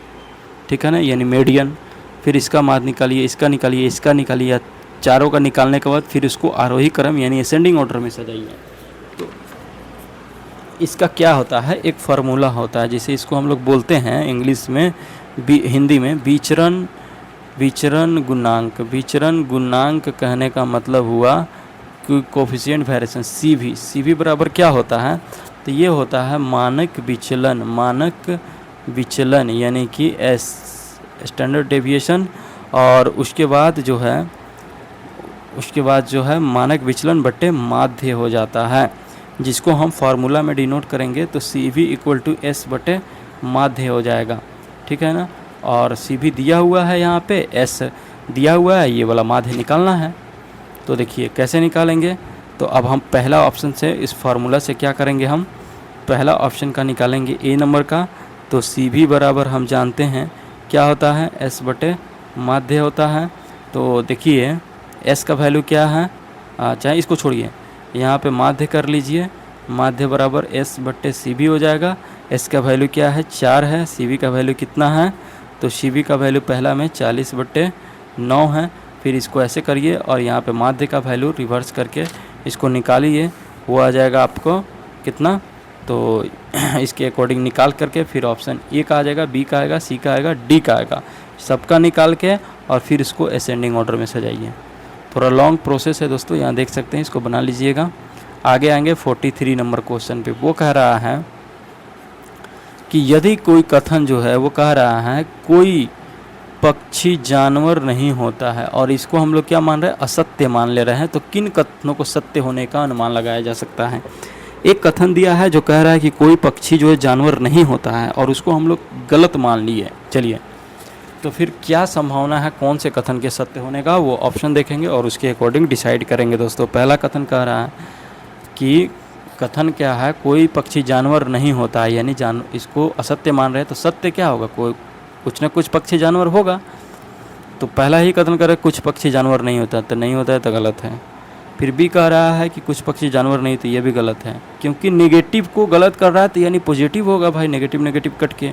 ठीक है ना, यानी मीडियन। फिर इसका माध्य निकालिए, इसका निकालिए, इसका निकालिए। चारों का निकालने के बाद फिर उसको आरोही क्रम यानी असेंडिंग ऑर्डर में सजाइए। तो इसका क्या होता है, एक फार्मूला होता है, जिसे इसको हम लोग बोलते हैं इंग्लिश में, हिंदी में विचरण गुणांक। विचरण गुणांक कहने का मतलब हुआ कि कोफिशिएंट वेरिएशन सी भी बराबर क्या होता है, तो ये होता है मानक विचलन यानी कि एस स्टैंडर्ड डेविएशन, और उसके बाद जो है मानक विचलन बट्टे माध्य हो जाता है, जिसको हम फार्मूला में डिनोट करेंगे तो सी भी इक्वल टू एस बटे माध्य हो जाएगा, ठीक है ना। और सी भी दिया हुआ है, यहाँ पे एस दिया हुआ है, ये वाला माध्य निकालना है। तो देखिए कैसे निकालेंगे, तो अब हम पहला ऑप्शन से इस फार्मूला से क्या करेंगे, हम पहला ऑप्शन का निकालेंगे ए नंबर का। तो सी भी बराबर हम जानते हैं क्या होता है, एस बटे माध्य होता है। तो देखिए एस का वैल्यू क्या है, चाहे इसको छोड़िए, यहाँ पे माध्य कर लीजिए। माध्य बराबर एस बट्टे सी भी हो जाएगा। एस का वैल्यू क्या है, 4 है। सी बी का वैल्यू कितना है, तो सी बी का वैल्यू पहला में 40/9 है। फिर इसको ऐसे करिए और यहाँ पे माध्य का वैल्यू रिवर्स करके इसको निकालिए, वो आ जाएगा आपको कितना, तो इसके अकॉर्डिंग निकाल करके फिर ऑप्शन ए का आ जाएगा, बी का आएगा, सी का आएगा, डी का आएगा। सबका निकाल के और फिर इसको असेंडिंग ऑर्डर में सजाइए। थोड़ा लॉन्ग प्रोसेस है दोस्तों, यहाँ देख सकते हैं, इसको बना लीजिएगा। आगे आएंगे 43 नंबर क्वेश्चन पे। वो कह रहा है कि यदि कोई कथन जो है वो कह रहा है कोई पक्षी जानवर नहीं होता है, और इसको हम लोग क्या मान रहे हैं, असत्य मान ले रहे हैं, तो किन कथनों को सत्य होने का अनुमान लगाया जा सकता है। एक कथन दिया है जो कह रहा है कि कोई पक्षी जो है जानवर नहीं होता है, और उसको हम लोग गलत मान लिए। चलिए तो फिर क्या संभावना है कौन से कथन के सत्य होने का, वो ऑप्शन देखेंगे और उसके अकॉर्डिंग डिसाइड करेंगे दोस्तों। पहला कथन कह रहा है कि कथन क्या है, कोई पक्षी जानवर नहीं होता है, यानी इसको असत्य मान रहे हैं, तो सत्य क्या होगा, कोई कुछ न कुछ पक्षी जानवर होगा। तो पहला ही कथन कर रहा है कुछ पक्षी जानवर नहीं होता, तो नहीं होता है तो गलत है। फिर भी कह रहा है कि कुछ पक्षी जानवर नहीं, तो ये भी गलत है, क्योंकि नेगेटिव को गलत कर रहा है, तो यानी पॉजिटिव होगा भाई, नेगेटिव कट के।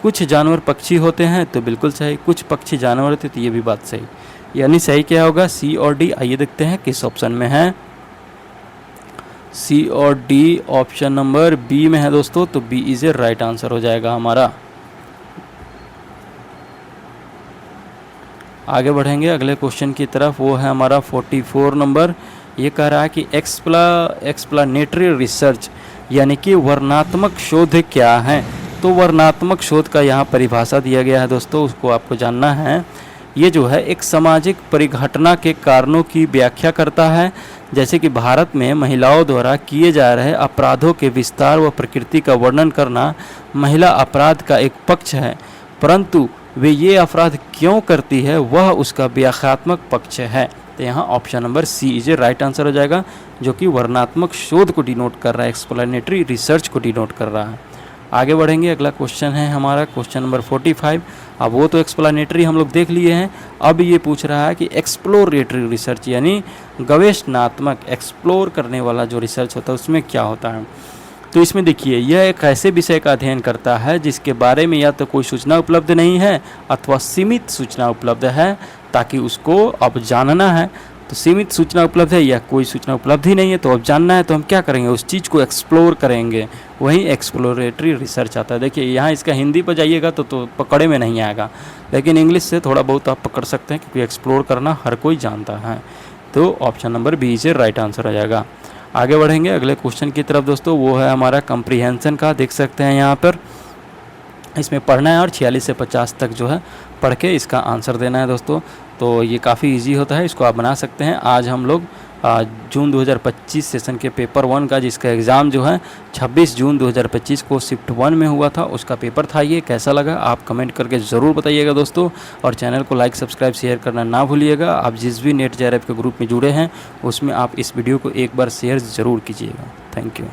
कुछ जानवर पक्षी होते हैं, तो बिल्कुल सही। कुछ पक्षी जानवर होते, तो ये भी बात सही, यानी सही क्या होगा, सी और डी। आइए देखते हैं किस ऑप्शन में है। सी और डी ऑप्शन नंबर बी में है दोस्तों, तो B is a right answer हो जाएगा हमारा। आगे बढ़ेंगे अगले क्वेश्चन की तरफ, वो है हमारा 44 नंबर। ये कह रहा है कि एक्सप्लानेटरी रिसर्च यानी कि वर्णनात्मक शोध क्या है। तो वर्णनात्मक शोध का यहाँ परिभाषा दिया गया है दोस्तों, उसको आपको जानना है। ये जो है एक सामाजिक परिघटना के कारणों की व्याख्या करता है, जैसे कि भारत में महिलाओं द्वारा किए जा रहे अपराधों के विस्तार व प्रकृति का वर्णन करना महिला अपराध का एक पक्ष है, परंतु वे ये अपराध क्यों करती है वह उसका व्याख्यात्मक पक्ष है। तो यहाँ option number C is a right answer हो जाएगा, जो कि वर्णनात्मक शोध को डिनोट कर रहा है, एक्सप्लेनेटरी रिसर्च को डिनोट कर रहा है। आगे बढ़ेंगे, अगला क्वेश्चन है हमारा क्वेश्चन नंबर 45। अब वो तो एक्सप्लेनेटरी हम लोग देख लिए हैं, अब ये पूछ रहा है कि एक्सप्लोरेटरी रिसर्च यानी गवेषणात्मक, एक्सप्लोर करने वाला जो रिसर्च होता है उसमें क्या होता है। तो इसमें देखिए, यह एक ऐसे विषय का अध्ययन करता है जिसके बारे में या तो कोई सूचना उपलब्ध नहीं है अथवा सीमित सूचना उपलब्ध है, ताकि उसको अब जानना है। तो सीमित सूचना उपलब्ध है या कोई सूचना उपलब्ध ही नहीं है, तो अब जानना है तो हम क्या करेंगे, उस चीज़ को एक्सप्लोर करेंगे, वही एक्सप्लोरेटरी रिसर्च आता है। देखिए यहाँ इसका हिंदी पर जाइएगा तो पकड़े में नहीं आएगा, लेकिन इंग्लिश से थोड़ा बहुत आप पकड़ सकते हैं, क्योंकि एक्सप्लोर करना हर कोई जानता है। तो ऑप्शन नंबर बी से राइट आंसर हो जाएगा। आगे बढ़ेंगे अगले क्वेश्चन की तरफ दोस्तों, वो है हमारा कंप्रीहेंशन का। देख सकते हैं यहाँ पर इसमें पढ़ना है और 46 से 50 तक जो है पढ़ के इसका आंसर देना है दोस्तों। तो ये काफ़ी इजी होता है, इसको आप बना सकते हैं। आज हम लोग जून 2025 सेशन के पेपर 1 का, जिसका एग्ज़ाम जो है 26 जून 2025 को शिफ्ट 1 में हुआ था, उसका पेपर था। ये कैसा लगा आप कमेंट करके ज़रूर बताइएगा दोस्तों, और चैनल को लाइक सब्सक्राइब शेयर करना ना भूलिएगा। आप जिस भी नेट JRF के ग्रुप में जुड़े हैं उसमें आप इस वीडियो को एक बार शेयर ज़रूर कीजिएगा। Thank you.